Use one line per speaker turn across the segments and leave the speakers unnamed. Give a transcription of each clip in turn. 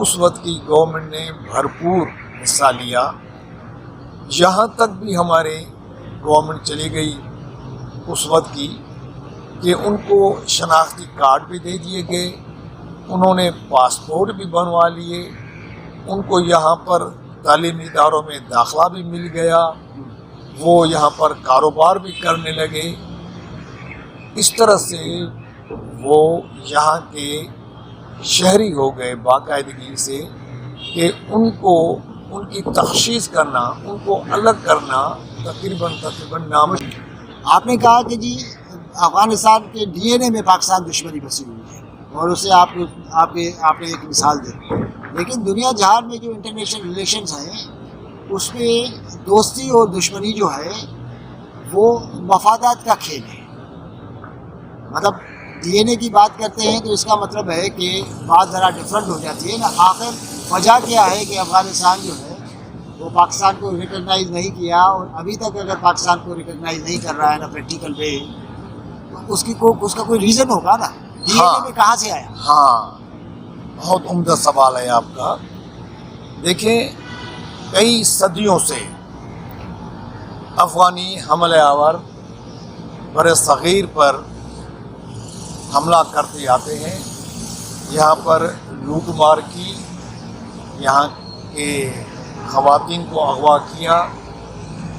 اس وقت کی گورنمنٹ نے بھرپور حصہ لیا. یہاں تک بھی ہمارے گورنمنٹ چلی گئی اس وقت کی کہ ان کو شناختی کارڈ بھی دے دیے گئے, انہوں نے پاسپورٹ بھی بنوا لیے, ان کو یہاں پر تعلیمی اداروں میں داخلہ بھی مل گیا, وہ یہاں پر کاروبار بھی کرنے لگے. اس طرح سے وہ یہاں کے شہری ہو گئے باقاعدگی سے کہ ان کو ان کی تخصیص کرنا, ان کو الگ کرنا تقریباً ناممکن.
آپ نے کہا کہ جی افغانستان کے ڈی این اے میں پاکستان دشمنی بسی ہوئی ہے اور اسے آپ نے ایک مثال دی, لیکن دنیا جہان میں جو انٹرنیشنل ریلیشنز ہیں اس میں دوستی اور دشمنی جو ہے وہ مفادات کا کھیل ہے. مطلب ڈی این اے کی بات کرتے ہیں تو اس کا مطلب ہے کہ بات ذرا ڈفرینٹ ہو جاتی ہے نا. آخر وجہ کیا ہے کہ افغانستان جو ہے وہ پاکستان کو ریکگنائز نہیں کیا, اور ابھی تک اگر پاکستان کو ریکگنائز نہیں کر رہا ہے نا پریکٹیکل پہ, تو اس کا کوئی ریزن ہوگا نا. ڈی این اے میں کہاں سے آیا؟
ہاں, بہت عمدہ سوال ہے آپ کا. دیکھیں, کئی صدیوں سے افغانی حملہ آور بر صغیر پر حملہ کرتے آتے ہیں. یہاں پر لوٹ مار کی, یہاں کے خواتین کو اغوا کیا,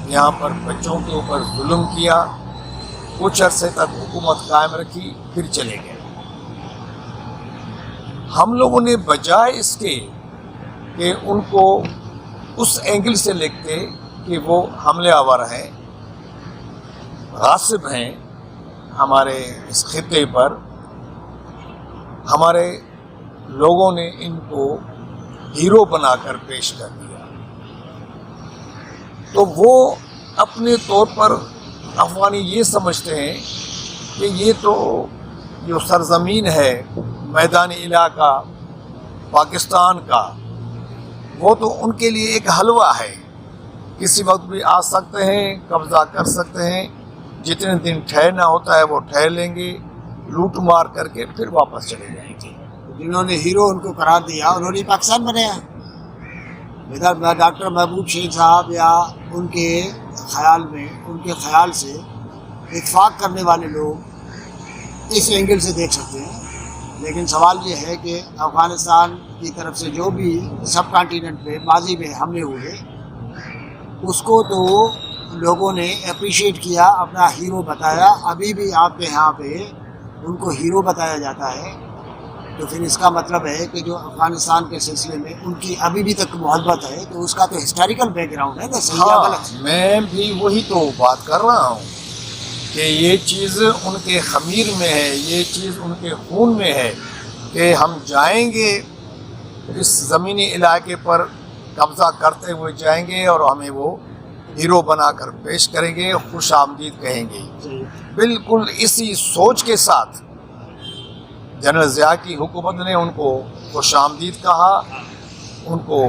یہاں پر بچوں کے اوپر ظلم کیا, کچھ عرصے تک حکومت قائم رکھی, پھر چلے گئے. ہم لوگوں نے بجائے اس کے کہ ان کو اس اینگل سے لکھتے کہ وہ حملے آور ہیں, غاصب ہیں ہمارے اس خطے پر, ہمارے لوگوں نے ان کو ہیرو بنا کر پیش کر دیا. تو وہ اپنے طور پر افغانی یہ سمجھتے ہیں کہ یہ تو جو سرزمین ہے میدانی علاقہ پاکستان کا, وہ تو ان کے لیے ایک حلوہ ہے, کسی وقت بھی آ سکتے ہیں, قبضہ کر سکتے ہیں, جتنے دن ٹھہرنا ہوتا ہے وہ ٹھہر لیں گے, لوٹ مار کر کے پھر واپس چلے جائیں گے.
جنہوں نے ہیرو ان کو قرار دیا انہوں نے پاکستان بنایا. ڈاکٹر محبوب شیخ صاحب یا ان کے خیال سے اتفاق کرنے والے لوگ اس اینگل سے دیکھ سکتے ہیں, لیکن سوال یہ ہے کہ افغانستان کی طرف سے جو بھی سب کانٹیننٹ پہ ماضی میں حملے ہوئے اس کو تو لوگوں نے اپریشیٹ کیا, اپنا ہیرو بتایا. ابھی بھی آپ کے یہاں پہ ان کو ہیرو بتایا جاتا ہے, تو پھر اس کا مطلب ہے کہ جو افغانستان کے سلسلے میں ان کی ابھی بھی تک محبت ہے تو اس کا تو ہسٹوریکل بیک گراؤنڈ ہے نا. صحیح یا غلط؟
میں بھی وہی تو بات کر رہا ہوں کہ یہ چیز ان کے خمیر میں ہے, یہ چیز ان کے خون میں ہے کہ ہم جائیں گے اس زمینی علاقے پر قبضہ کرتے ہوئے جائیں گے اور ہمیں وہ ہیرو بنا کر پیش کریں گے, خوش آمدید کہیں گے. بالکل اسی سوچ کے ساتھ جنرل ضیاء کی حکومت نے ان کو خوش آمدید کہا, ان کو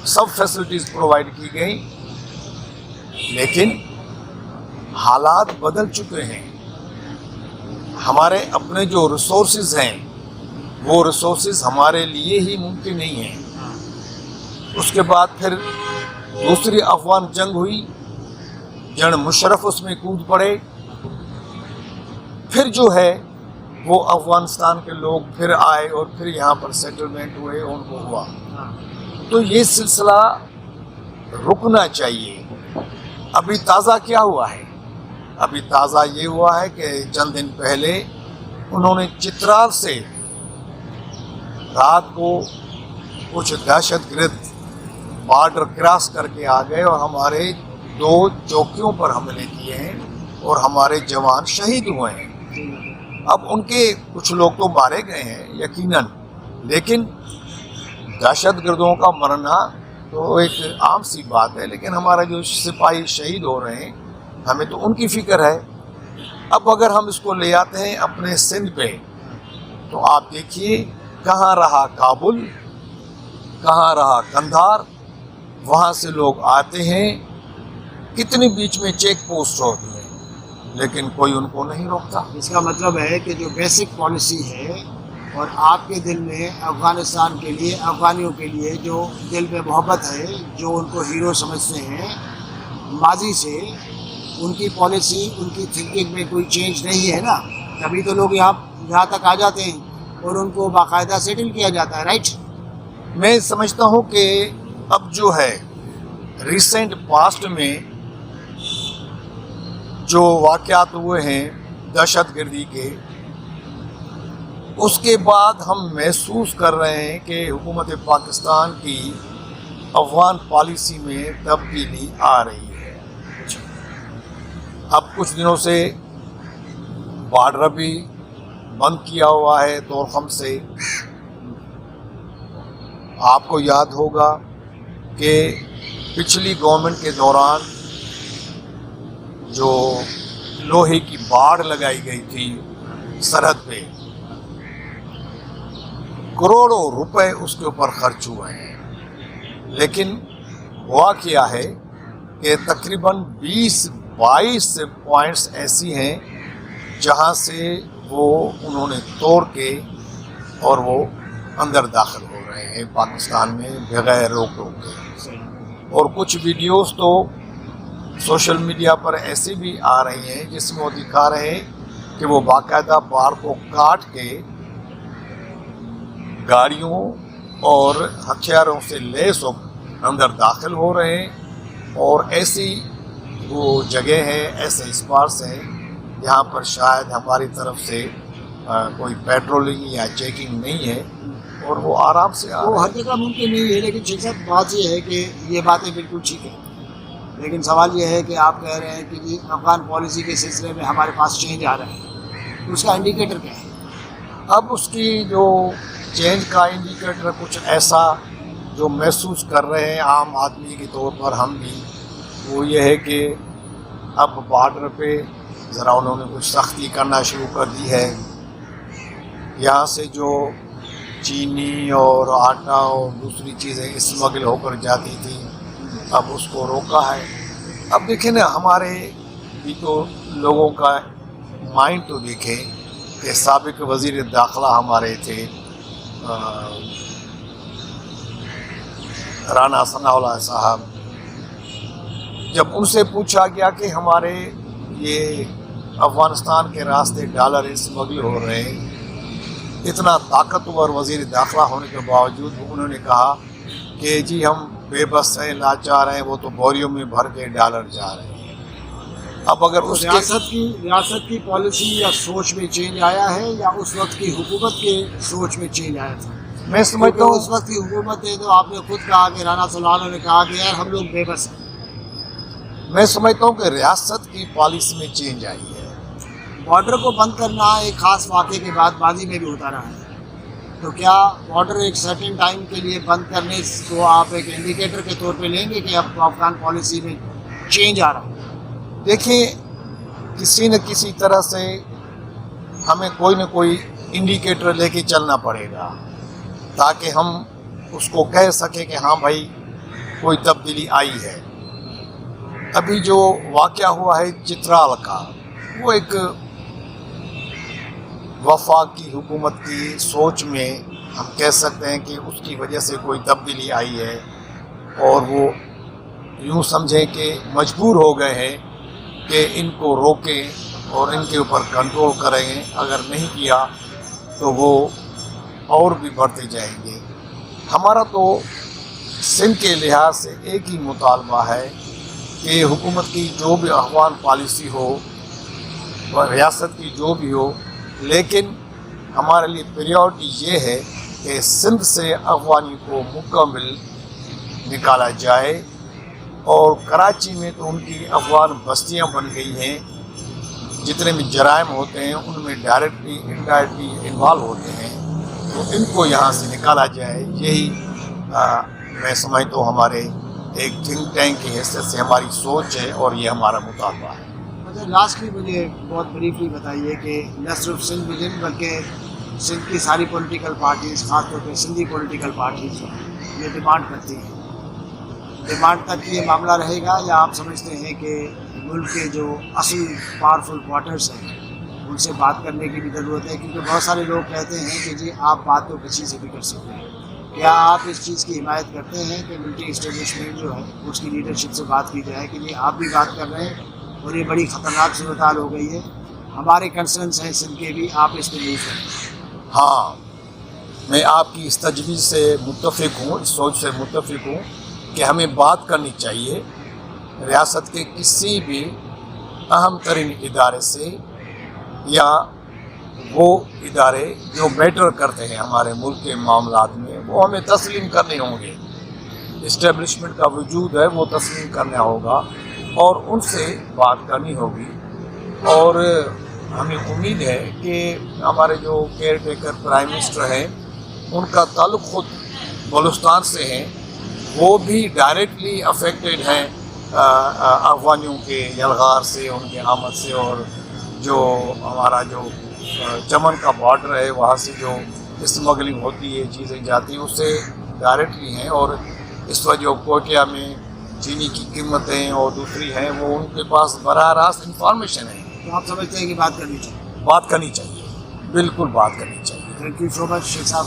سب فیسلٹیز پرووائڈ کی گئیں, لیکن حالات بدل چکے ہیں. ہمارے اپنے جو ریسورسز ہیں وہ ریسورسز ہمارے لیے ہی ممکن نہیں ہیں. اس کے بعد پھر دوسری افغان جنگ ہوئی, جنرل مشرف اس میں کود پڑے, پھر جو ہے وہ افغانستان کے لوگ پھر آئے اور پھر یہاں پر سیٹلمنٹ ہوئے, ان کو ہوا. تو یہ سلسلہ رکنا چاہیے. ابھی تازہ کیا ہوا ہے؟ ابھی تازہ یہ ہوا ہے کہ چند دن پہلے انہوں نے چترال سے رات کو کچھ دہشت گرد بارڈر کراس کر کے آ گئے اور ہمارے 2 چوکیوں پر حملے کیے ہیں اور ہمارے جوان شہید ہوئے ہیں. اب ان کے کچھ لوگ تو مارے گئے ہیں یقیناً, لیکن دہشت گردوں کا مرنا تو ایک عام سی بات ہے, لیکن ہمارا جو سپاہی شہید ہو رہے ہیں ہمیں تو ان کی فکر ہے. اب اگر ہم اس کو لے آتے ہیں اپنے سندھ پہ تو آپ دیکھیے کہاں رہا کابل, کہاں رہا قندھار, وہاں سے لوگ آتے ہیں, کتنے بیچ میں چیک پوسٹ ہوتے ہیں لیکن کوئی ان کو نہیں روکتا.
اس کا مطلب ہے کہ جو بیسک پالیسی ہے اور آپ کے دل میں افغانستان کے لیے، افغانیوں کے لیے جو دل میں محبت ہے، جو ان کو ہیرو سمجھتے ہیں ماضی سے، ان کی پالیسی، ان کی تھنکنگ میں کوئی چینج نہیں ہے نا، تبھی تو لوگ یہاں تک آ جاتے ہیں اور ان کو باقاعدہ سیٹل کیا جاتا ہے، رائٹ؟
میں سمجھتا ہوں کہ اب جو ہے ریسنٹ پاسٹ میں جو واقعات ہوئے ہیں دہشت گردی کے، اس کے بعد ہم محسوس کر رہے ہیں کہ حکومت پاکستان کی افغان پالیسی میں تبدیلی آ رہی ہے۔ اب کچھ دنوں سے بارڈر بھی بند کیا ہوا ہے طورخم سے۔ آپ کو یاد ہوگا کہ پچھلی گورنمنٹ کے دوران جو لوہے کی باڑ لگائی گئی تھی سرحد پہ، کروڑوں روپے اس کے اوپر خرچ ہوئے ہیں، لیکن ہوا کیا ہے کہ تقریباً 20-22 پوائنٹس ایسی ہیں جہاں سے انہوں نے توڑ کے اور وہ اندر داخل ہو رہے ہیں پاکستان میں بغیر روک ٹوک کے۔ اور کچھ ویڈیوز تو سوشل میڈیا پر ایسے بھی آ رہی ہیں جس میں وہ دکھا رہے ہیں کہ وہ باقاعدہ باڑ کو کاٹ کے گاڑیوں اور ہتھیاروں سے لیس ہو اندر داخل ہو رہے ہیں، اور ایسی وہ جگہ ہے، ایسے اسپاٹس ہیں جہاں پر شاید ہماری طرف سے کوئی پیٹرولنگ یا چیکنگ نہیں ہے، اور وہ آرام سے
وہ ہر جگہ ممکن نہیں ہے، لیکن شیخ صاحب بات یہ ہے کہ یہ باتیں بالکل ٹھیک ہیں، لیکن سوال یہ ہے کہ آپ کہہ رہے ہیں کہ جی افغان پالیسی کے سلسلے میں ہمارے پاس چینج آ رہا ہے، اس کا انڈیکیٹر کیا ہے؟
اب اس کی جو چینج کا انڈیکیٹر کچھ ایسا جو محسوس کر رہے ہیں عام آدمی کے طور پر ہم بھی، وہ یہ ہے کہ اب بارڈر پہ ذرا انہوں نے کچھ سختی کرنا شروع کر دی ہے۔ یہاں سے جو چینی اور آٹا اور دوسری چیزیں اسمگل ہو کر جاتی تھی، اب اس کو روکا ہے۔ اب دیکھیں نا، ہمارے بھی تو لوگوں کا مائنڈ تو دیکھیں کہ سابق وزیر داخلہ ہمارے تھے رانا ثناء اللہ صاحب، جب ان سے پوچھا گیا کہ ہمارے یہ افغانستان کے راستے ڈالر اسمگل ہو رہے ہیں، اتنا طاقتور وزیر داخلہ ہونے کے باوجود انہوں نے کہا کہ جی ہم بے بس ہیں، لاچار ہیں، وہ تو بوریوں میں بھر کے ڈالر جا رہے ہیں۔ اب اگر اس
ریاست کی پالیسی یا سوچ میں چینج آیا ہے، یا اس وقت کی حکومت کے سوچ میں چینج آیا تھا؟
میں سمجھتا ہوں
اس وقت کی حکومت نے تو آپ نے خود کہا کہ رانا ثناء نے کہا کہ یار ہم لوگ بے بس ہیں۔
میں سمجھتا ہوں کہ ریاست کی پالیسی میں چینج آئی ہے۔
بارڈر کو بند کرنا ایک خاص واقعے کے بعد ماضی میں بھی ہوتا رہا ہے، تو کیا بارڈر ایک سرٹن ٹائم کے لیے بند کرنے کو آپ ایک انڈیکیٹر کے طور پہ لیں گے کہ اب افغان پالیسی میں چینج آ رہا ہے؟
دیکھیں، کسی نہ کسی طرح سے ہمیں کوئی نہ کوئی انڈیکیٹر لے کے چلنا پڑے گا تاکہ ہم اس کو کہہ سکیں کہ ہاں بھائی کوئی تبدیلی آئی ہے۔ ابھی جو واقعہ ہوا ہے چترال کا، وہ ایک وفاقی حکومت کی سوچ میں ہم کہہ سکتے ہیں کہ اس کی وجہ سے کوئی تبدیلی آئی ہے، اور وہ یوں سمجھیں کہ مجبور ہو گئے ہیں کہ ان کو روکیں اور ان کے اوپر کنٹرول کریں، اگر نہیں کیا تو وہ اور بھی بڑھتے جائیں گے۔ ہمارا تو سندھ کے لحاظ سے ایک ہی مطالبہ ہے کہ حکومت کی جو بھی افغان پالیسی ہو، ریاست کی جو بھی ہو، لیکن ہمارے لیے پریورٹی یہ ہے کہ سندھ سے افغانی کو مکمل نکالا جائے، اور کراچی میں تو ان کی افغان بستیاں بن گئی ہیں، جتنے بھی جرائم ہوتے ہیں ان میں ڈائریکٹلی انڈائریکٹلی انوالو ہوتے ہیں، تو ان کو یہاں سے نکالا جائے۔ یہی میں سمجھتا ہوں ہمارے ایک تھنک ٹینک کی حیثیت سے ہماری سوچ ہے، اور یہ ہمارا مطالبہ ہے۔
لاسٹلی مجھے بہت بریفلی بتائیے کہ نہ صرف سندھ ویژن بلکہ سندھ کی ساری پولیٹیکل پارٹیز، خاص طور پہ سندھی پولیٹیکل پارٹیز یہ ڈیمانڈ کرتی ہیں، ڈیمانڈ تک یہ معاملہ رہے گا، یا آپ سمجھتے ہیں کہ ملک کے جو اصل پاورفل کوارٹرز ہیں ان سے بات کرنے کی بھی ضرورت ہے، کیونکہ بہت سارے لوگ کہتے ہیں کہ جی آپ بات تو کسی سے بھی کر سکتے ہیں. کیا آپ اس چیز کی حمایت کرتے ہیں کہ ملٹری اسٹیبلشمنٹ جو ہے اس کی لیڈرشپ سے بات کی جائے کہ جی آپ بھی بات کر رہے ہیں اور یہ بڑی خطرناک صورتحال ہو گئی ہے، ہمارے کنسرنس ہیں سندھ کے بھی، آپ اس پہ نیوز کریں؟
ہاں، میں آپ کی اس تجویز سے متفق ہوں، اس سوچ سے متفق ہوں کہ ہمیں بات کرنی چاہیے ریاست کے کسی بھی اہم ترین ادارے سے، یا وہ ادارے جو میٹر کرتے ہیں ہمارے ملک کے معاملات میں، وہ ہمیں تسلیم کرنے ہوں گے. اسٹیبلشمنٹ کا وجود ہے وہ تسلیم کرنا ہوگا اور ان سے بات کرنی ہوگی. اور ہمیں امید ہے کہ ہمارے جو کیئر ٹیکر پرائم منسٹر ہیں ان کا تعلق خود بلوچستان سے ہے، وہ بھی ڈائریکٹلی افیکٹڈ ہیں افغانیوں کے یلغار سے، ان کے آمد سے، اور جو ہمارا جو چمن کا بارڈر ہے وہاں سے جو اسمگلنگ ہوتی ہے، چیزیں جاتی ہیں، اس سے ڈائریکٹلی ہیں. اور اس وقت جو کوٹیا میں چینی کی قیمتیں اور دوسری ہیں وہ ان کے پاس براہ راست انفارمیشن ہے.
تو آپ سمجھتے ہیں کہ بات کرنی چاہیے؟
بات کرنی چاہیے، بالکل بات کرنی چاہیے.
تھینک یو سو مچ شیخ صاحب.